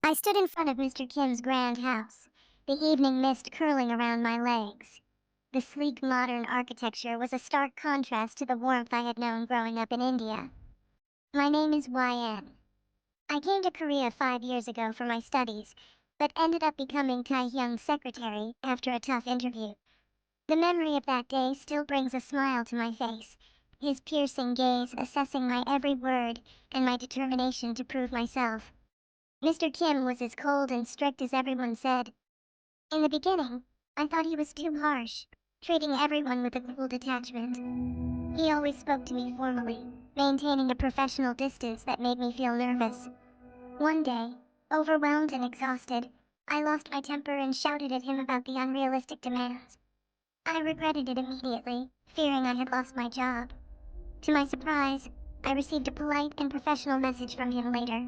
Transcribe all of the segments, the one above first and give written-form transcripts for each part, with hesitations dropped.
I stood in front of Mr. Kim's grand house, the evening mist curling around my legs. The sleek modern architecture was a stark contrast to the warmth I had known growing up in India. My name is YN. I came to Korea 5 years ago for my studies, but ended up becoming Taehyung's secretary after a tough interview. The memory of that day still brings a smile to my face, his piercing gaze assessing my every word and my determination to prove myself. Mr. Kim was as cold and strict as everyone said. In the beginning, I thought he was too harsh, treating everyone with a cool detachment. He always spoke to me formally, maintaining a professional distance that made me feel nervous. One day, overwhelmed and exhausted, I lost my temper and shouted at him about the unrealistic demands. I regretted it immediately, fearing I had lost my job. To my surprise, I received a polite and professional message from him later.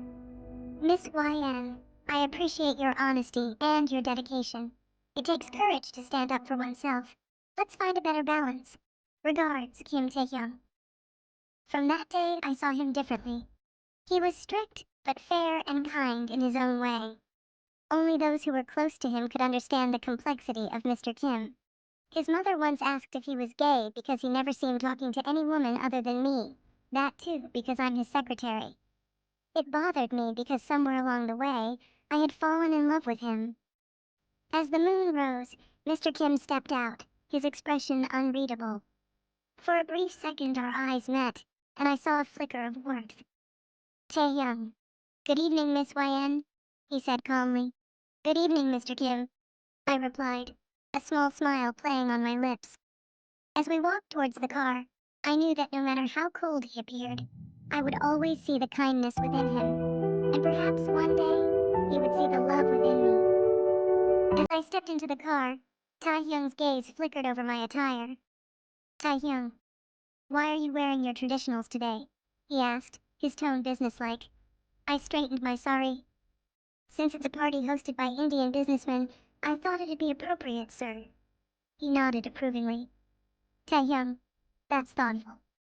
Miss YN, I appreciate your honesty and your dedication. It takes courage to stand up for oneself. Let's find a better balance. Regards, Kim Taehyung. From that day, I saw him differently. He was strict, but fair and kind in his own way. Only those who were close to him could understand the complexity of Mr. Kim. His mother once asked if he was gay because he never seemed talking to any woman other than me. That too, because I'm his secretary. It bothered me because somewhere along the way, I had fallen in love with him. As the moon rose, Mr. Kim stepped out, his expression unreadable. For a brief second our eyes met, and I saw a flicker of warmth. Taehyung. Good evening, Miss YN, he said calmly. Good evening, Mr. Kim, I replied, a small smile playing on my lips. As we walked towards the car, I knew that no matter how cold he appeared, I would always see the kindness within him, and perhaps one day, he would see the love within me. As I stepped into the car, Taehyung's gaze flickered over my attire. Taehyung, why are you wearing your traditionals today? He asked, his tone businesslike. I straightened my sari. Since it's a party hosted by Indian businessmen, I thought it'd be appropriate, sir. He nodded approvingly. Taehyung, that's thoughtful.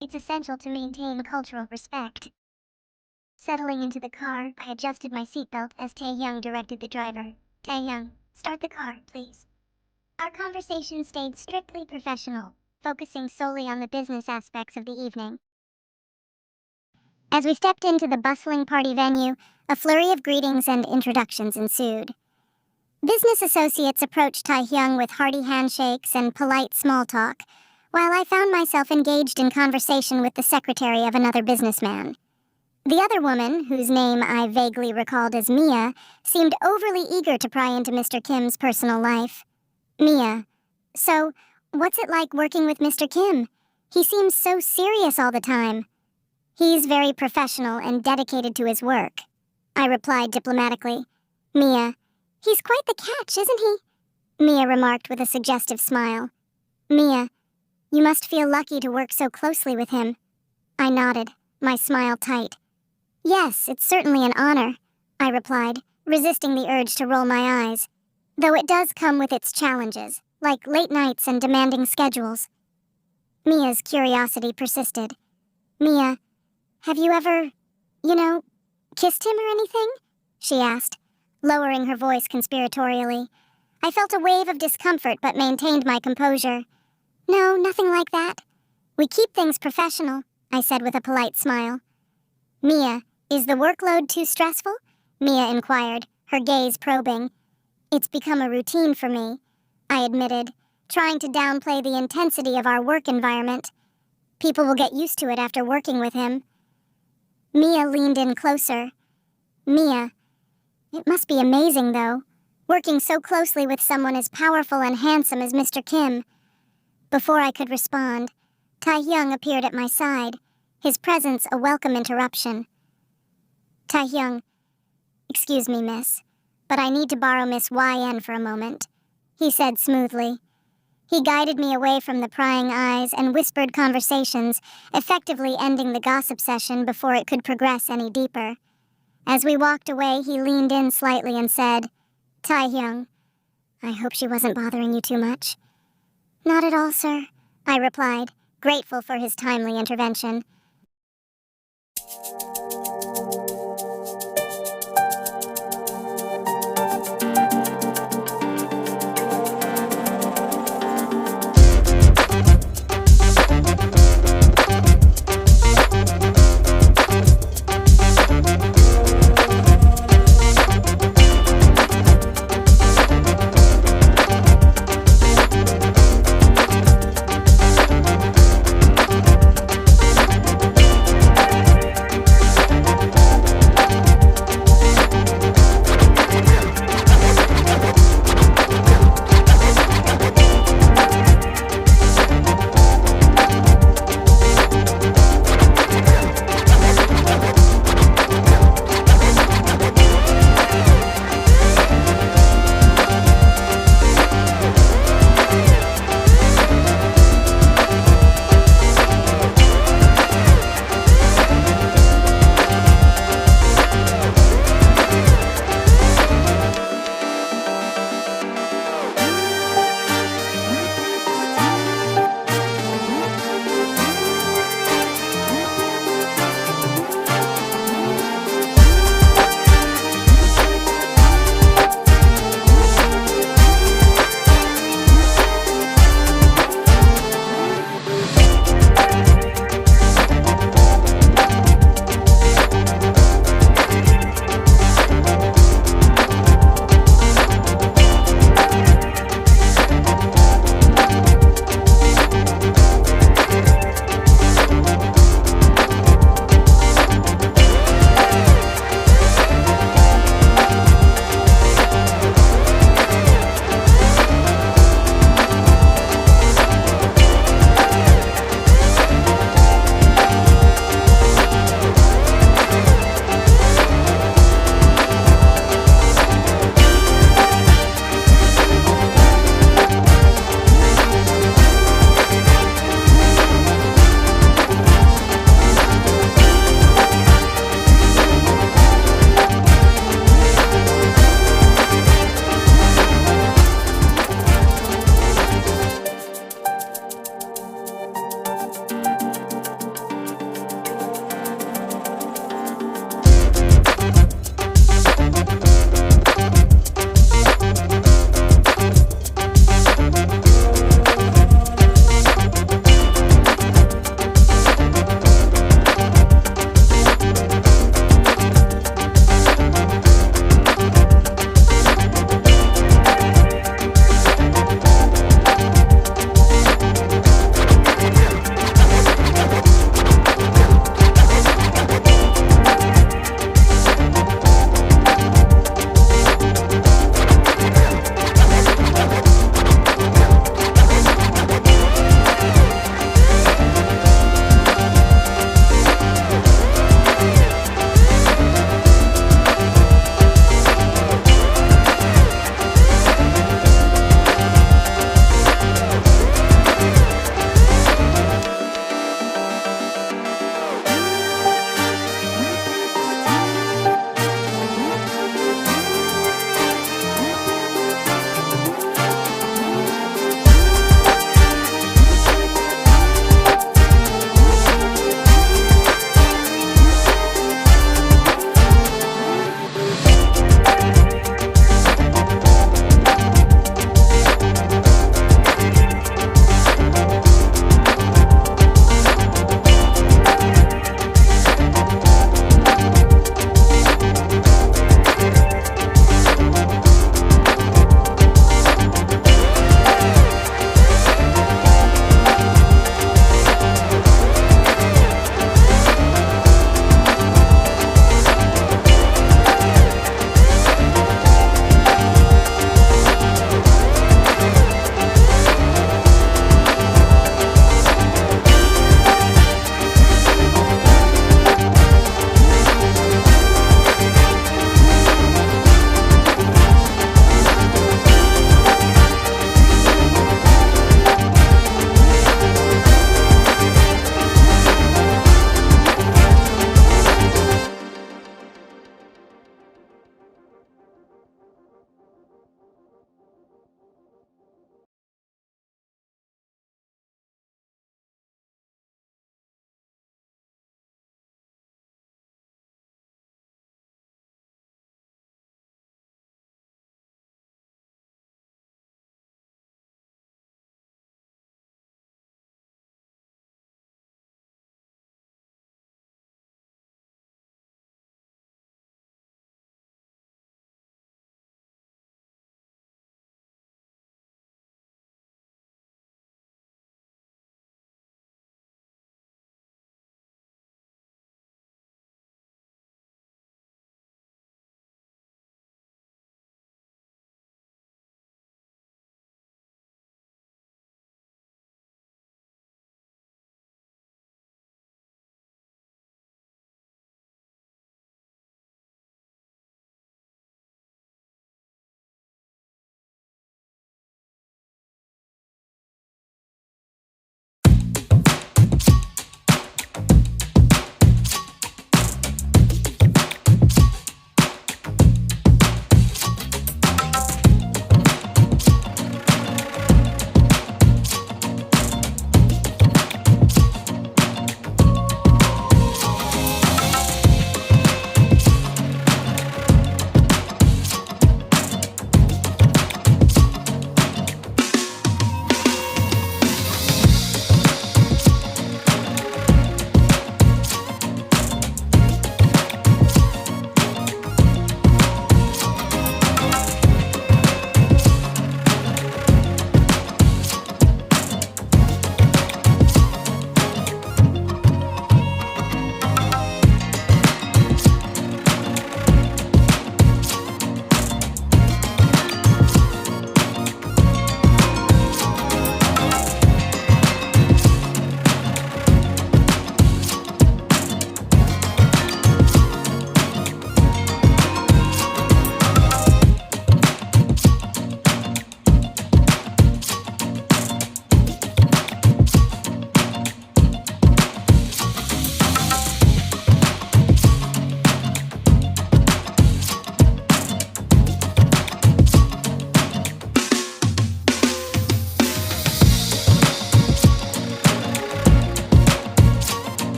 It's essential to maintain cultural respect. Settling into the car, I adjusted my seatbelt as Taehyung directed the driver. Taehyung, start the car, please. Our conversation stayed strictly professional, focusing solely on the business aspects of the evening. As we stepped into the bustling party venue, a flurry of greetings and introductions ensued. Business associates approached Taehyung with hearty handshakes and polite small talk, while I found myself engaged in conversation with the secretary of another businessman. The other woman, whose name I vaguely recalled as Mia, seemed overly eager to pry into Mr. Kim's personal life. Mia, so, what's it like working with Mr. Kim? He seems so serious all the time. He's very professional and dedicated to his work, I replied diplomatically. Mia, he's quite the catch, isn't he? Mia remarked with a suggestive smile. Mia, you must feel lucky to work so closely with him. I nodded, my smile tight. Yes, it's certainly an honor, I replied, resisting the urge to roll my eyes. Though it does come with its challenges, like late nights and demanding schedules. Mia's curiosity persisted. Mia, have you ever, kissed him or anything? She asked, lowering her voice conspiratorially. I felt a wave of discomfort but maintained my composure. No, nothing like that. We keep things professional, I said with a polite smile. Mia, is the workload too stressful? Mia inquired, her gaze probing. It's become a routine for me, I admitted, trying to downplay the intensity of our work environment. People will get used to it after working with him. Mia leaned in closer. Mia, it must be amazing, though, working so closely with someone as powerful and handsome as Mr. Kim. Before I could respond, Taehyung appeared at my side, his presence a welcome interruption. Taehyung, excuse me, miss, but I need to borrow Miss YN for a moment, he said smoothly. He guided me away from the prying eyes and whispered conversations, effectively ending the gossip session before it could progress any deeper. As we walked away, he leaned in slightly and said, Taehyung, I hope she wasn't bothering you too much. Not at all, sir, I replied, grateful for his timely intervention.